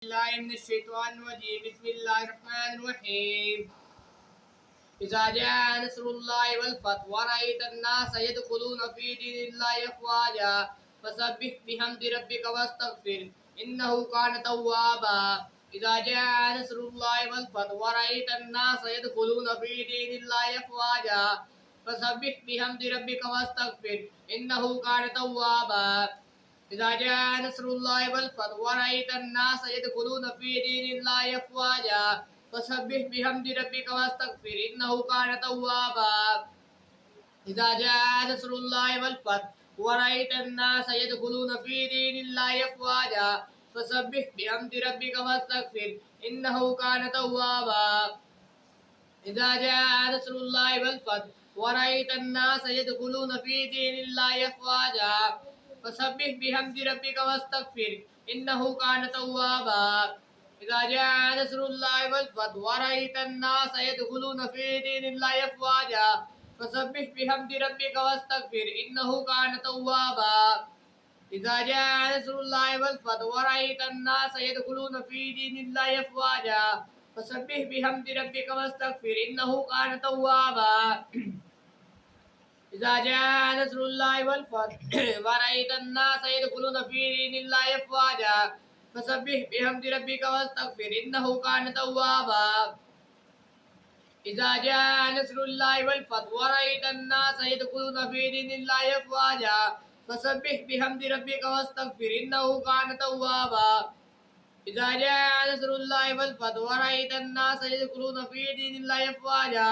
बिस्मिल्लाहिर्रहमानिर्रहीम इज़ा जाअ नस्रुल्लाहि वल फथ व रअयतन नास यदखुलून फी दीनिल्लाहि अफ़वाजा फसब्बिह बिहम्दि रब्बिका वस्तगफिर इन्नहु कान तव्वाबा इज़ा जाअ नस्रुल्लाहि वल फथ व रअयतन नास यदखुलून फी दीनिल्लाहि अफ़वाजा फसब्बिह बिहम्दि रब्बिका वस्तगफिर इन्नहु कान तव्वाबा इज़ा जाअ नस्रुल्लाहि वल फथ व रअयतन नास यदखुलून फी दीनिल्लाहि अफ़वाजा फसब्बिह बिहम्दि रब्बिका वस्तगफिर इन्नहु कान तव्वाबा इज़ा जाअ नस्रुल्लाहि वल फथ व रअयतन नास यदखुलून फी दीनिल्लाहि अफ़वाजा फसब्बिह बिहम्दि रब्बिका वस्तगफिर इन्नहु कान तव्वाबा इज़ा जाअ नस्रुल्लाहि वल फथ व रअयतन नास यदखुलून फी दीनिल्लाहि अफ़वाजा फसब्बिह बिहम्दि रब्बिका वस्तगफिर इन्नहु कान तव्वाबा इज़ा जाअ नस्रुल्लाहि वल फथ व रअयतन नास यदखुलून फी दीनिल्लाहि अफ़वाजा फसब्बिह बिहम्दि रब्बिका वस्तगफिर इन्नहु कान तव्वाबा इज़ा जाअ नस्रुल्लाहि वल फथ व रअयतन नास यदखुलून फी दीनिल्लाहि अफ़वाजा फसब्बिह बिहम्दि रब्बिका वस्तगफिर इन्नहु कान तव्वाबा इज़ा जाअ नस्रुल्लाहि वल फथ व रअयतन नास यदखुलून फी दीनिल्लाहि अफ़वाजा फसब्बिह बिहम्दि रब्बिका वस्तगफिर इन्नहु कान तव्वाबा इज़ा जाअ नस्रुल्लाहि वल फथ व रअयतन नास यदखुलून फी दीनिल्लाहि अफ़वाजा फसब्बिह बिहम्दि रब्बिका वस्तगफिर इन्नहु कान तव्वाबा इज़ा जाअ नस्रुल्लाहि वल फथ व रअयतन नास यदखुलून फी दीनिल्लाहि अफ़वाजा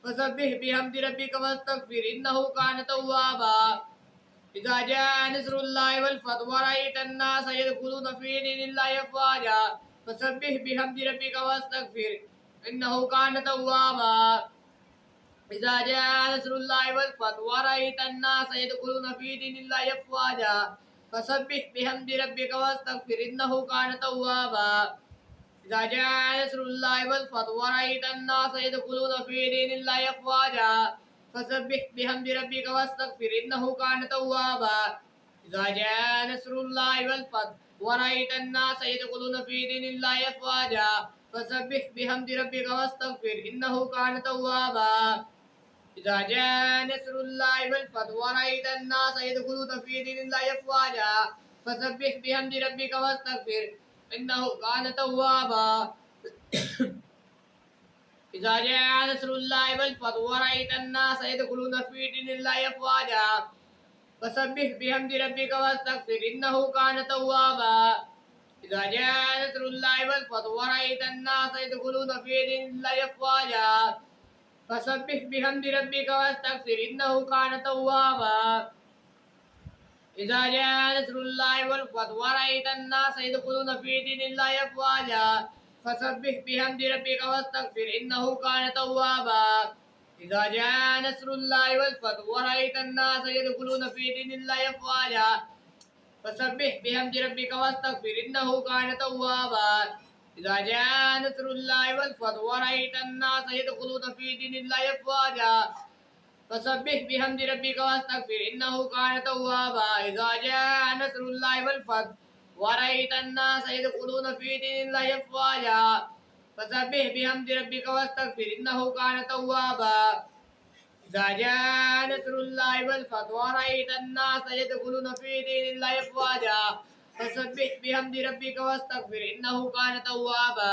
फसब्बिह बिहम्दि रब्बिका वस्तगफिर इन्नहु कान तव्वाबा इज़ा जाअ नस्रुल्लाहि वल फथ व रअयतन नास यदखुलून फी दीनिल्लाहि अफ़वाजा फसब्बिह बिहम्दि रब्बिका वस्तगफिर इन्नहु कान तव्वाबा इज़ा जाअ नस्रुल्लाहि वल फथ व रअयतन नास यदखुलून फी दीनिल्लाहि अफ़वाजा फसब्बिह बिहम्दि रब्बिका वस्तगफिर इन्नहु कान तव्वाबा इज़ा जाअ नस्रुल्लाहि वल फथ व रअयतन नास यदखुलून फी दीनिल्लाहि अफ़वाजा फसब्बिह बिहम्दि रब्बिका वस्तगफिर इन्नहु कान तव्वाबा इज़ा जाअ नस्रुल्लाहि वल फथ व रअयतन नास यदखुलून फी दीनिल्लाहि अफ़वाजा फसब्बिह बिहम्दि रब्बिका वस्तगफिर इन्नहु कान तव्वाबा इज़ा जाअ नस्रुल्लाहि वल फथ व रअयतन नास यदखुलून फी दीनिल्लाहि अफ़वाजा फसब्बिह बिहम्दि रब्बिका वस्तगफिर इन्नहु कान तव्वाबा इज़ा जाअ नस्रुल्लाहि वल फथ व रअयतन नास यदखुलून फी दीनिल्लाहि अफ़वाजा फसब्बिह बिहम्दि रब्बिका वस्तगफिर इन्नहु कान तव्वाबा इज़ा जाअ नस्रुल्लाहि वल फथ व रअयतन नास यदखुलून फी दीनिल्लाहि अफ़वाजा फसब्बिह बिहम्दि रब्बिका वस्तगफिर इन्नहु कान तव्वाबा इज़ा जाअ नस्रुल्लाहि वल फथ व रअयतन नास यदखुलून फी दीनिल्लाहि अफ़वाजा फसब्बिह बिहम्दि रब्बिका वस्तगफिर इन्नहु कान तव्वाबा इज़ा जाअ नस्रुल्लाहि वल फथ व रअयतन नास यदखुलून फी दीनिल्लाहि अफ़वाजा फसब्बिह बिहम्दि रब्बिका वस्तगफिर इन्नहु कान तव्वाबा इज़ा जाअ नस्रुल्लाहि वल फथ व रअयतन नास यदखुलून फी दीनिल्लाहि अफ़वाजा फसब्बिह बिहम्दि रब्बिका वस्तगफिर इन्नहु कान तव्वाबा इज़ा जाअ नस्रुल्लाहि वल फथ व रअयतन नास यदखुलून फी दीनिल्लाहि अफ़वाजा फसब्बिह बिहम्दि रब्बिका वस्तगफिर इन्नहु कान तव्वाबा इज़ा जाअ नस्रुल्लाहि वल फथ व रअयतन नास यदखुलून फी दीनिल्लाहि अफ़वाजा फसब्बिह बिहम्दि रब्बिका वस्तगफिर इन्नहु कान तव्वाबा।